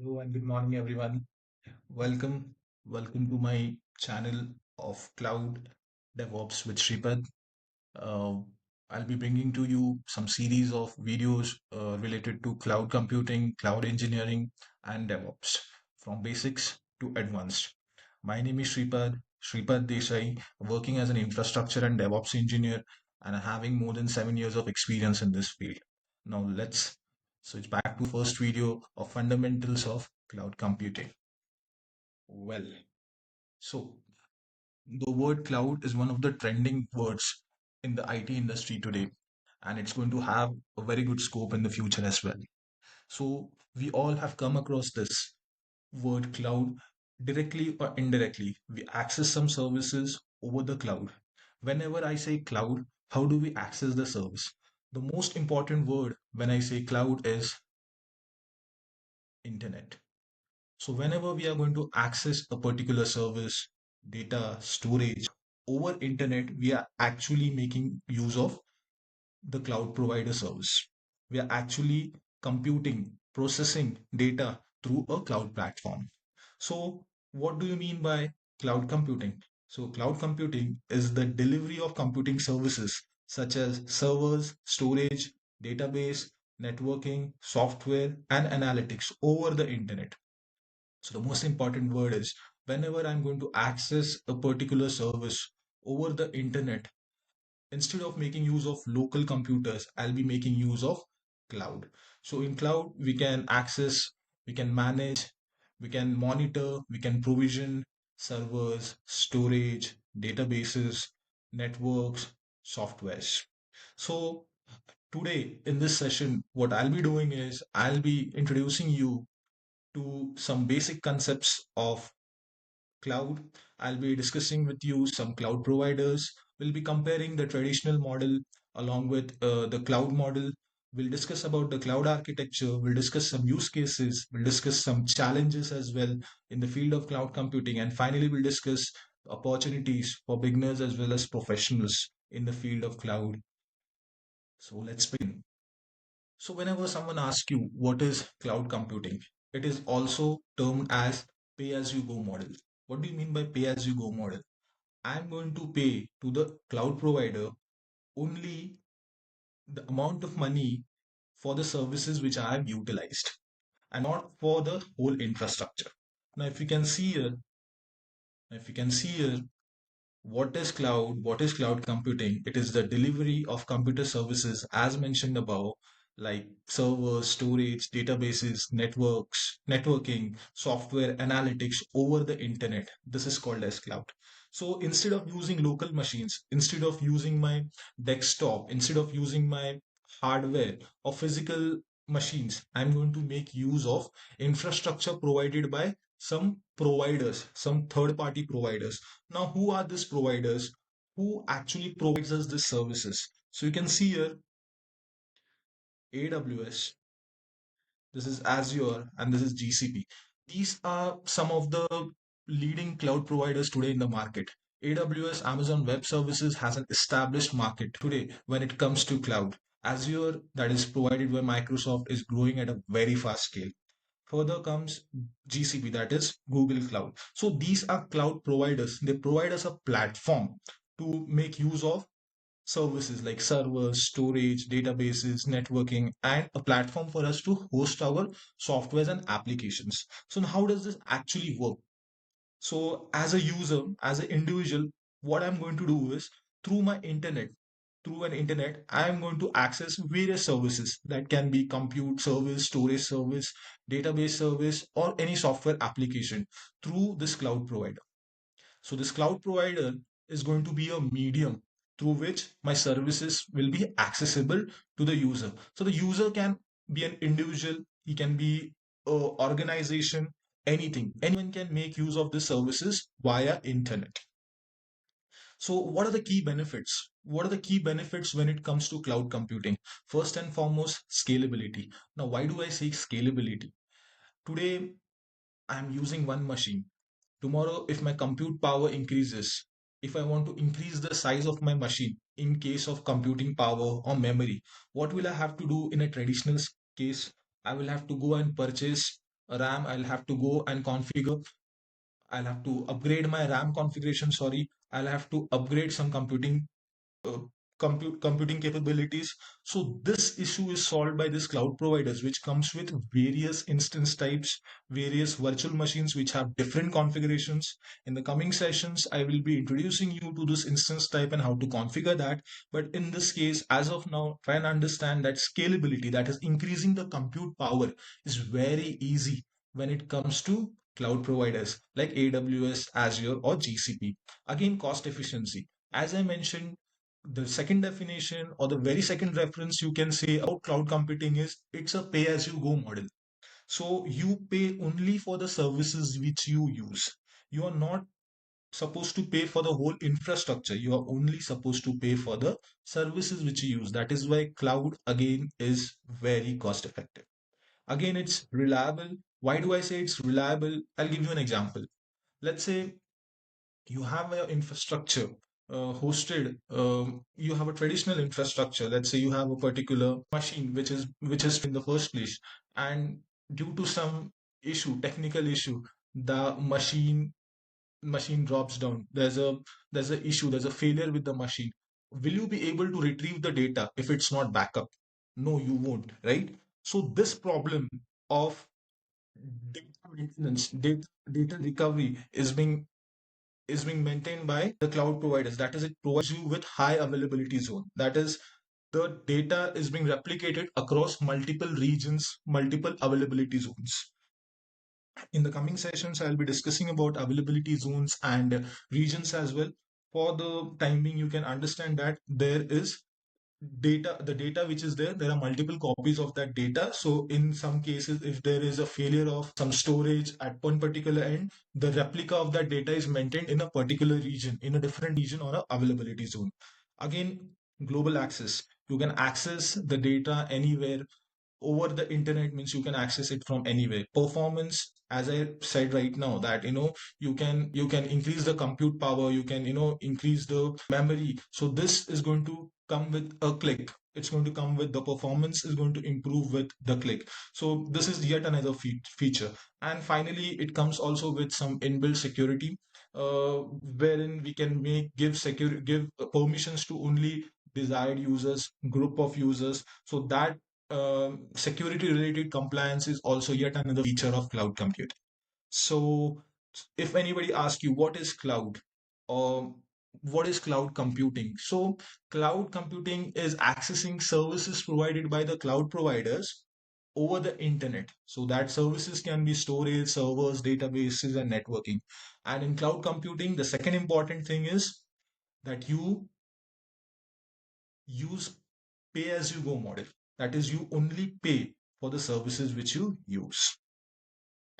Hello and good morning, everyone. Welcome, welcome to my channel of Cloud DevOps with Shripad. Uh, I'll be bringing to you some series of videos related to cloud computing, cloud engineering, and DevOps, from basics to advanced. My name is Shripad Desai, working as an infrastructure and DevOps engineer, and having more than 7 years of experience in this field. Now let's switch back to first video of fundamentals of cloud computing. Well, so the word cloud is one of the trending words in the IT industry today, and it's going to have a very good scope in the future as well. So we all have come across this word cloud directly or indirectly. We access some services over the cloud. Whenever I say cloud, how do we access the service? The most important word when I say cloud is internet. So whenever we are going to access a particular service, data, storage over internet, we are actually making use of the cloud provider service. We are actually computing, processing data through a cloud platform. So what do you mean by cloud computing? So cloud computing is the delivery of computing services such as servers, storage, database, networking, software, and analytics over the internet. So the most important word is whenever I'm going to access a particular service over the internet, instead of making use of local computers, I'll be making use of cloud. So in cloud, we can access, we can manage, we can monitor, we can provision servers, storage, databases, networks, softwares. So today in this session, what I'll be doing is I'll be introducing you to some basic concepts of cloud. I'll be discussing with you some cloud providers. We'll be comparing the traditional model along with the cloud model. We'll discuss about the cloud architecture. We'll discuss some use cases. We'll discuss some challenges as well in the field of cloud computing. And finally, we'll discuss opportunities for beginners as well as professionals in the field of cloud. So let's begin. So whenever someone asks you what is cloud computing, it is also termed as pay-as-you-go model. What do you mean by pay-as-you-go model? I'm going to pay to the cloud provider only the amount of money for the services which I have utilized and not for the whole infrastructure. Now, if you can see here, what is cloud? What is cloud computing? It is the delivery of computer services as mentioned above, like servers, storage, databases, networking, software, analytics over the internet. This is called as cloud. So instead of using local machines, instead of using my desktop, instead of using my hardware or physical machines, I'm going to make use of infrastructure provided by some providers, some third party providers. Now, who are these providers? Who actually provides us these services? So you can see here AWS, this is Azure, and this is GCP. These are some of the leading cloud providers today in the market. AWS, Amazon Web Services, has an established market today when it comes to cloud. Azure, that is provided by Microsoft, is growing at a very fast scale. Further comes GCP, that is Google Cloud. So these are cloud providers. They provide us a platform to make use of services like servers, storage, databases, networking, and a platform for us to host our softwares and applications. So, how does this actually work? So, as a user, as an individual, what I'm going to do is through my internet, through an internet, I am going to access various services that can be compute service, storage service, database service, or any software application through this cloud provider. So this cloud provider is going to be a medium through which my services will be accessible to the user. So the user can be an individual, he can be a organization, anything. Anyone can make use of the services via internet. So what are the key benefits? What are the key benefits when it comes to cloud computing? First and foremost, scalability. Now, why do I say scalability? Today, I'm using one machine. Tomorrow, if my compute power increases, if I want to increase the size of my machine in case of computing power or memory, what will I have to do in a traditional case? I will have to go and purchase RAM, I'll have to go and configure. I'll have to upgrade my RAM configuration. Sorry, I'll have to upgrade some uh, computing capabilities. So this issue is solved by this cloud providers, which comes with various instance types, various virtual machines which have different configurations. In the coming sessions, I will be introducing you to this instance type and how to configure that. But in this case, as of now, try and understand that scalability, that is increasing the compute power, is very easy when it comes to cloud providers like AWS, Azure, or GCP. Again, cost efficiency. As I mentioned, the second definition or the very second reference you can say about cloud computing is it's a pay as you go model. So you pay only for the services which you use. You are not supposed to pay for the whole infrastructure. You are only supposed to pay for the services which you use. That is why cloud again is very cost effective. Again, it's reliable. Why do I say it's reliable? I'll give you an example. Let's say you have an infrastructure hosted. You have a traditional infrastructure. Let's say you have a particular machine which is in the first place, and due to some technical issue, the machine drops down. There's a issue. There's a failure with the machine. Will you be able to retrieve the data if it's not backup? No, you won't, right? So this problem of data maintenance, data recovery is being maintained by the cloud providers. That is, it provides you with high availability zone. That is, the data is being replicated across multiple regions, multiple availability zones. In the coming sessions, I'll be discussing about availability zones and regions as well. For the time being, you can understand that there is the data which is there are multiple copies of that data. So in some cases, if there is a failure of some storage at one particular end, the replica of that data is maintained in a particular region, in a different region or a availability zone. Again, global access. You can access the data anywhere over the internet, means you can access it from anywhere. Performance, as I said right now, that you can increase the compute power, you can increase the memory. So this is going to come with a click. It's going to come with the performance is going to improve with the click. So this is yet another feature. And finally, it comes also with some inbuilt security, wherein we can give permissions to only desired users, group of users. So that security related compliance is also yet another feature of cloud computing. So, if anybody asks you what is cloud or what is cloud computing? So, cloud computing is accessing services provided by the cloud providers over the internet. So, that services can be storage, servers, databases, and networking. And in cloud computing, the second important thing is that you use pay as you go model. That is, you only pay for the services which you use.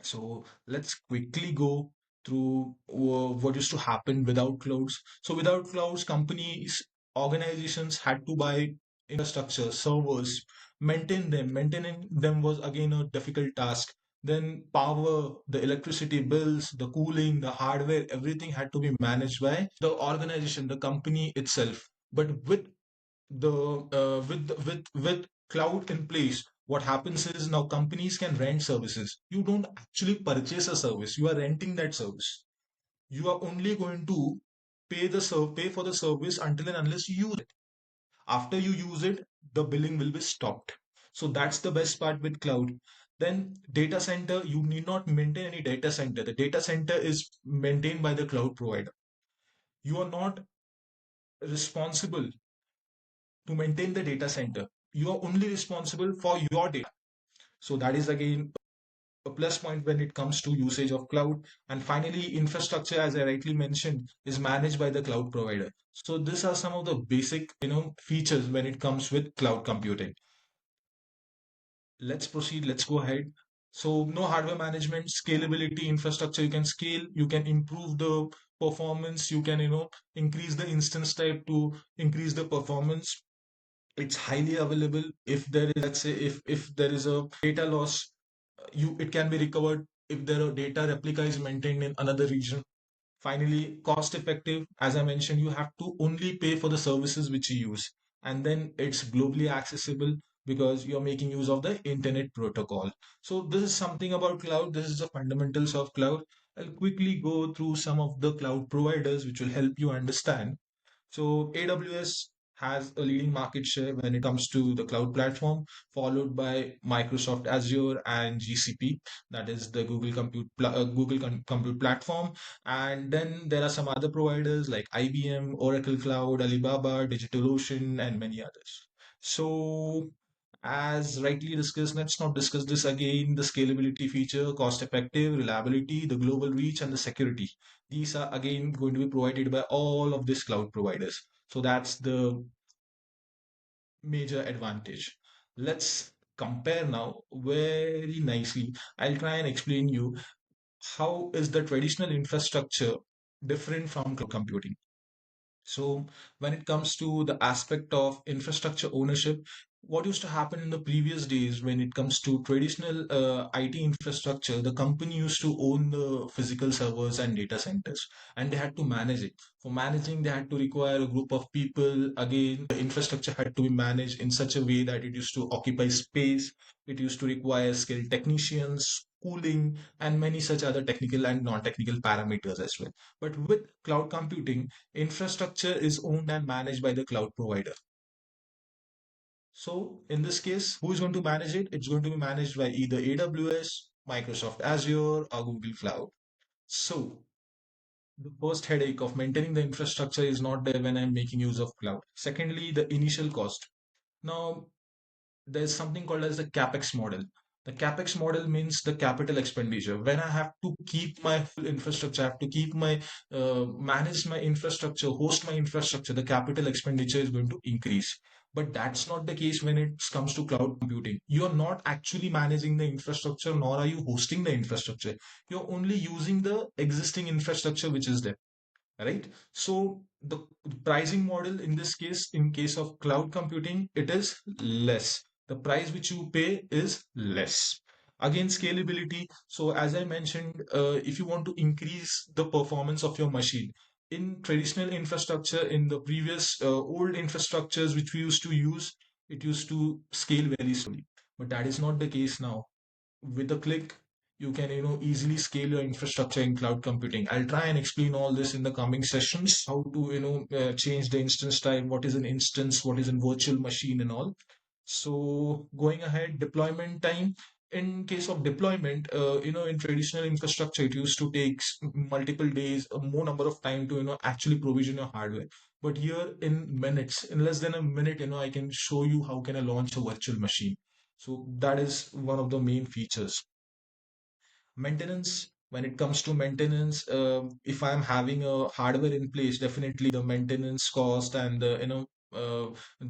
So let's quickly go through what used to happen without clouds. So without clouds, companies, organizations had to buy infrastructure, servers, maintain them. Maintaining them was again a difficult task. Then power, the electricity bills, the cooling, the hardware, everything had to be managed by the organization, the company itself. But with cloud in place, what happens is now companies can rent services. You don't actually purchase a service, you are renting that service. You are only going to pay for the service until and unless you use it. After you use it, the billing will be stopped. So that's the best part with cloud. Then data center, you need not maintain any data center. The data center is maintained by the cloud provider. You are not responsible to maintain the data center. You are only responsible for your data. So that is again a plus point when it comes to usage of cloud. And finally, infrastructure, as I rightly mentioned, is managed by the cloud provider. So these are some of the basic, features when it comes with cloud computing. Let's proceed. Let's go ahead. So no hardware management, scalability, infrastructure. You can scale. You can improve the performance. You can, increase the instance type to increase the performance. It's highly available. If there is, let's say, if there is a data loss, it can be recovered if the data replica is maintained in another region. Finally, cost effective. As I mentioned, you have to only pay for the services which you use, and then it's globally accessible. because you're making use of the internet protocol. So this is something about cloud. This is the fundamentals of cloud. I'll quickly go through some of the cloud providers which will help you understand. So AWS has a leading market share when it comes to the cloud platform, followed by Microsoft Azure and GCP, that is the Compute platform. And then there are some other providers like IBM, Oracle Cloud, Alibaba, DigitalOcean, and many others. So as rightly discussed, let's not discuss this again. The scalability feature, cost effective, reliability, the global reach, and the security. These are again going to be provided by all of these cloud providers. So that's the major advantage. Let's compare now very nicely. I'll try and explain you how is the traditional infrastructure different from cloud computing. So when it comes to the aspect of infrastructure ownership, what used to happen in the previous days when it comes to traditional IT infrastructure, the company used to own the physical servers and data centers, and they had to manage it. For managing, they had to require a group of people. Again, the infrastructure had to be managed in such a way that it used to occupy space. It used to require skilled technicians, cooling, and many such other technical and non-technical parameters as well. But with cloud computing, infrastructure is owned and managed by the cloud provider. So in this case, who is going to manage it? It's going to be managed by either AWS, Microsoft Azure, or Google Cloud. So the first headache of maintaining the infrastructure is not there when I'm making use of cloud. Secondly, the initial cost. Now, there's something called as the capex model. The capex model means the capital expenditure. When I have to keep my full infrastructure, I have to keep my manage my infrastructure, host my infrastructure, the capital expenditure is going to increase. But that's not the case when it comes to cloud computing. You are not actually managing the infrastructure, nor are you hosting the infrastructure. You're only using the existing infrastructure which is there, right? So the pricing model in this case, in case of cloud computing, it is less. The price which you pay is less. Again, scalability. So as I mentioned, if you want to increase the performance of your machine, in traditional infrastructure, in the previous old infrastructures which we used to use, it used to scale very slowly. But that is not the case now. With a click, you can easily scale your infrastructure in cloud computing. I'll try and explain all this in the coming sessions, how to change the instance type, what is an instance, what is a virtual machine, and all. So going ahead, deployment time. In case of deployment, in traditional infrastructure, it used to take multiple days, a more number of time to actually provision your hardware. But here in minutes, in less than a minute, I can show you how can I launch a virtual machine. So that is one of the main features. Maintenance, when it comes to maintenance, if I'm having a hardware in place, definitely the maintenance cost and the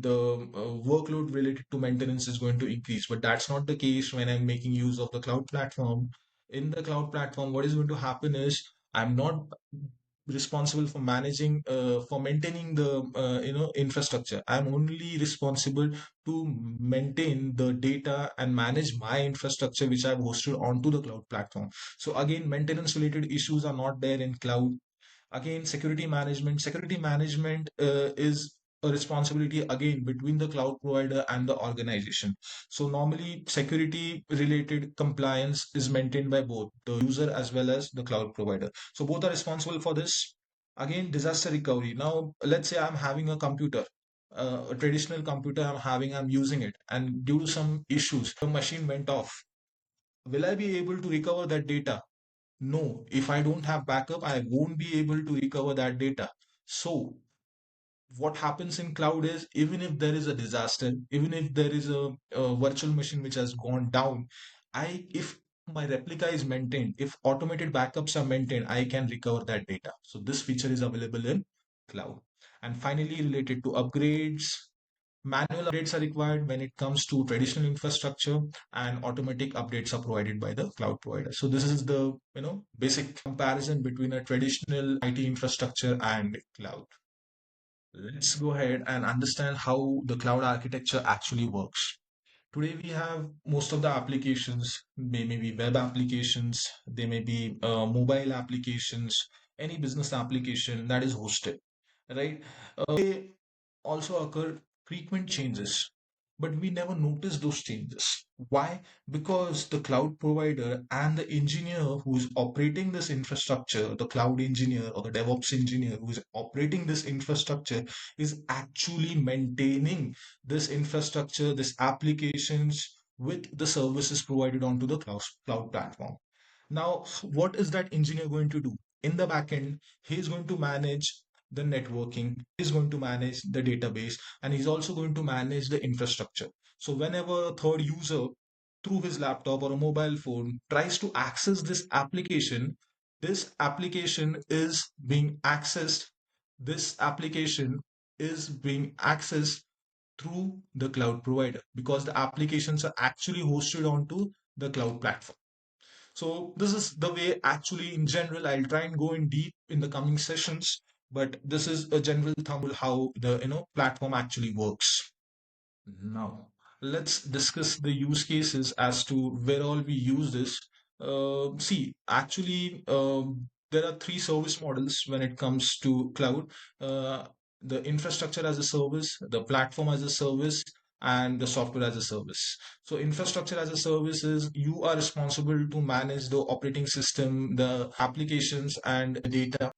workload related to maintenance is going to increase. But that's not the case when I'm making use of the cloud platform. In the cloud platform, what is going to happen is I'm not responsible for managing for maintaining the infrastructure. I'm only responsible to maintain the data and manage my infrastructure which I've hosted onto the cloud platform. So again, maintenance related issues are not there in cloud. Again, security management is a responsibility again between the cloud provider and the organization. So normally security related compliance is maintained by both the user as well as the cloud provider. So both are responsible for this. Again, disaster recovery. Now let's say I'm having a computer, a traditional computer I'm using it, and due to some issues the machine went off. Will I be able to recover that data? No, if I don't have backup, I won't be able to recover that data. So what happens in cloud is, even if there is a disaster, even if there is a virtual machine which has gone down, if my replica is maintained, if automated backups are maintained, I can recover that data. So this feature is available in cloud. And finally, related to upgrades, manual updates are required when it comes to traditional infrastructure, and automatic updates are provided by the cloud provider. So this is the basic comparison between a traditional IT infrastructure and cloud. Let's go ahead and understand how the cloud architecture actually works. Today we have most of the applications, they may be web applications, they may be mobile applications, any business application that is hosted, right? They also occur frequent changes. but we never notice those changes. Why? Because the cloud provider and the engineer who is operating this infrastructure, the cloud engineer or the DevOps engineer who is operating this infrastructure, is actually maintaining this infrastructure, this applications with the services provided onto the cloud platform. Now, what is that engineer going to do? In the backend, he is going to manage the networking, he's going to manage the database, and he's also going to manage the infrastructure. So whenever a third user through his laptop or a mobile phone tries to access this application is being accessed. This application is being accessed through the cloud provider because the applications are actually hosted onto the cloud platform. So this is the way actually in general. I'll try and go in deep in the coming sessions, but this is a general thumb how the platform actually works. Now, let's discuss the use cases as to where all we use this. See, actually, there are three service models when it comes to cloud. The infrastructure as a service, the platform as a service, and the software as a service. So infrastructure as a service is you are responsible to manage the operating system, the applications, and the data.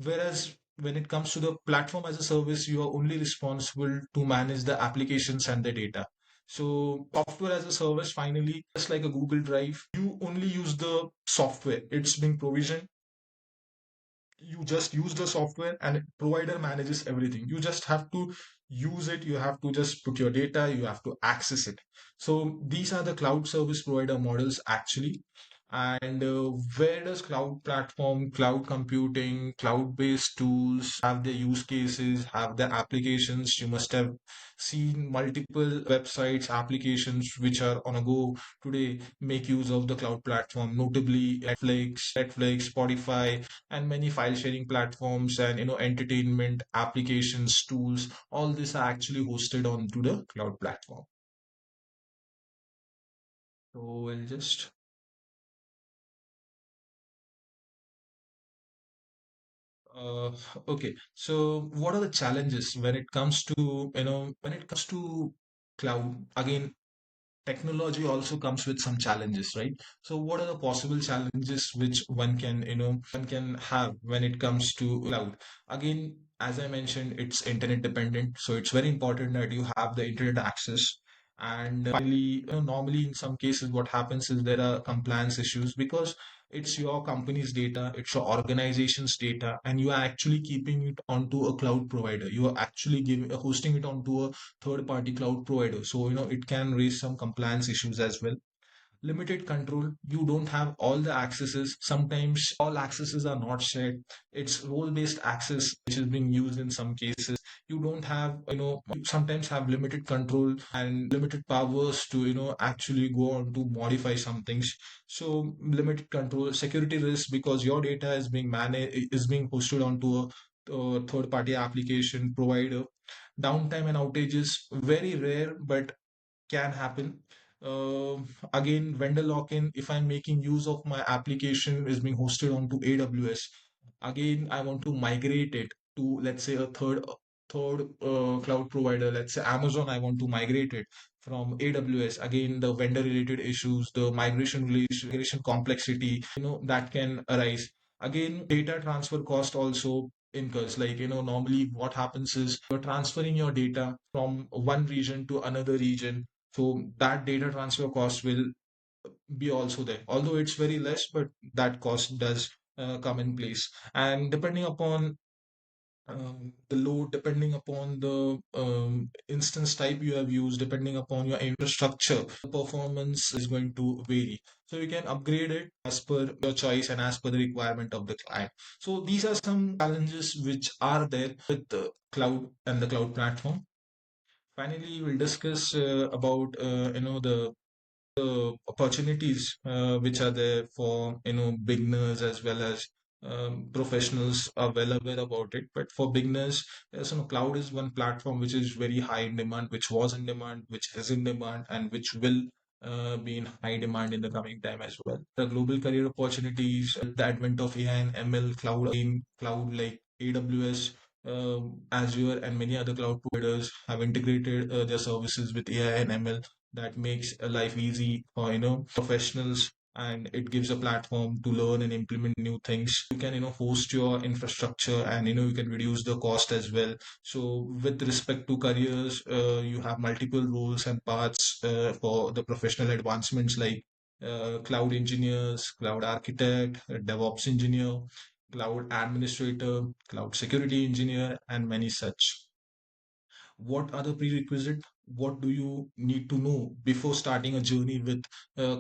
Whereas when it comes to the platform as a service, you are only responsible to manage the applications and the data. So software as a service, finally, just like a Google Drive, you only use the software. It's being provisioned. You just use the software and provider manages everything. You just have to use it. You have to just put your data. You have to access it. So these are the cloud service provider models actually. And where does cloud platform, cloud computing, cloud-based tools have their use cases, have their applications? You must have seen multiple websites, applications which are on a go today make use of the cloud platform, notably Netflix, Spotify, and many file sharing platforms and entertainment applications, tools. All these are actually hosted onto the cloud platform. So I'll just Uh, okay, so what are the challenges when it comes to, when it comes to cloud? Again, technology also comes with some challenges, right? So what are the possible challenges which one can have when it comes to cloud? Again, as I mentioned, it's internet dependent, so it's very important that you have the internet access. And finally, normally in some cases, what happens is there are compliance issues because it's your company's data, it's your organization's data, and you are actually keeping it onto a cloud provider. You are actually giving hosting it onto a third party cloud provider. So, it can raise some compliance issues as well. Limited control. You don't have all the accesses. Sometimes all accesses are not shared. It's role based access, which is being used in some cases. You don't have, you sometimes have limited control and limited powers to, actually go on to modify some things. So, limited control, security risk because your data is being managed, is being hosted onto a third party application provider. Downtime and outages, very rare, but can happen. Uh, Again, vendor lock-in. If I'm making use of my application is being hosted onto AWS, again, I want to migrate it to, let's say, a third cloud provider. Let's say Amazon. I want to migrate it from AWS. Again, the vendor-related issues, the migration complexity, that can arise. Again, data transfer cost also incurs. Like, normally what happens is you're transferring your data from one region to another region, so that data transfer cost will be also there. Although it's very less, but that cost does come in place. And depending upon the load, depending upon the instance type you have used, depending upon your infrastructure, the performance is going to vary. So you can upgrade it as per your choice and as per the requirement of the client. So these are some challenges which are there with the cloud and the cloud platform. Finally, we'll discuss about the opportunities which are there for beginners as well as professionals are well aware about it. But for beginners, yes, cloud is one platform which is very high in demand, which was in demand, which is in demand, and which will be in high demand in the coming time as well. The global career opportunities, the advent of AI and ML, cloud like AWS. Azure and many other cloud providers have integrated their services with AI and ML that makes life easy for professionals, and it gives a platform to learn and implement new things. You can host your infrastructure, and you can reduce the cost as well. So with respect to careers, you have multiple roles and paths for the professional advancements, like cloud engineers, cloud architect, DevOps engineer, cloud administrator, cloud security engineer, and many such. What are the prerequisite? What do you need to know before starting a journey with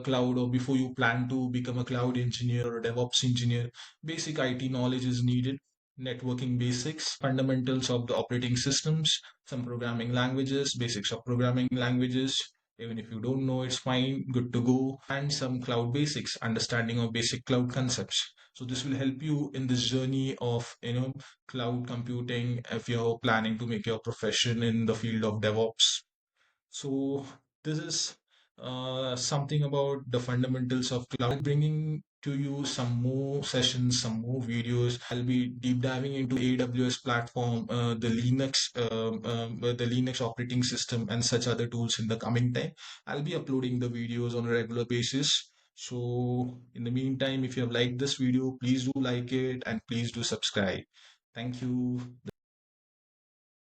cloud, or before you plan to become a cloud engineer or a DevOps engineer? Basic IT knowledge is needed. Networking basics, fundamentals of the operating systems, some programming languages, basics of programming languages. Even if you don't know, it's fine, good to go. And some cloud basics, understanding of basic cloud concepts. So this will help you in this journey of cloud computing if you're planning to make your profession in the field of DevOps. So this is something about the fundamentals of cloud. Bringing to you some more sessions, some more videos. I'll be deep diving into AWS platform, the Linux operating system, and such other tools in the coming time. I'll be uploading the videos on a regular basis. So in the meantime, if you have liked this video, please do like it and please do subscribe. Thank you.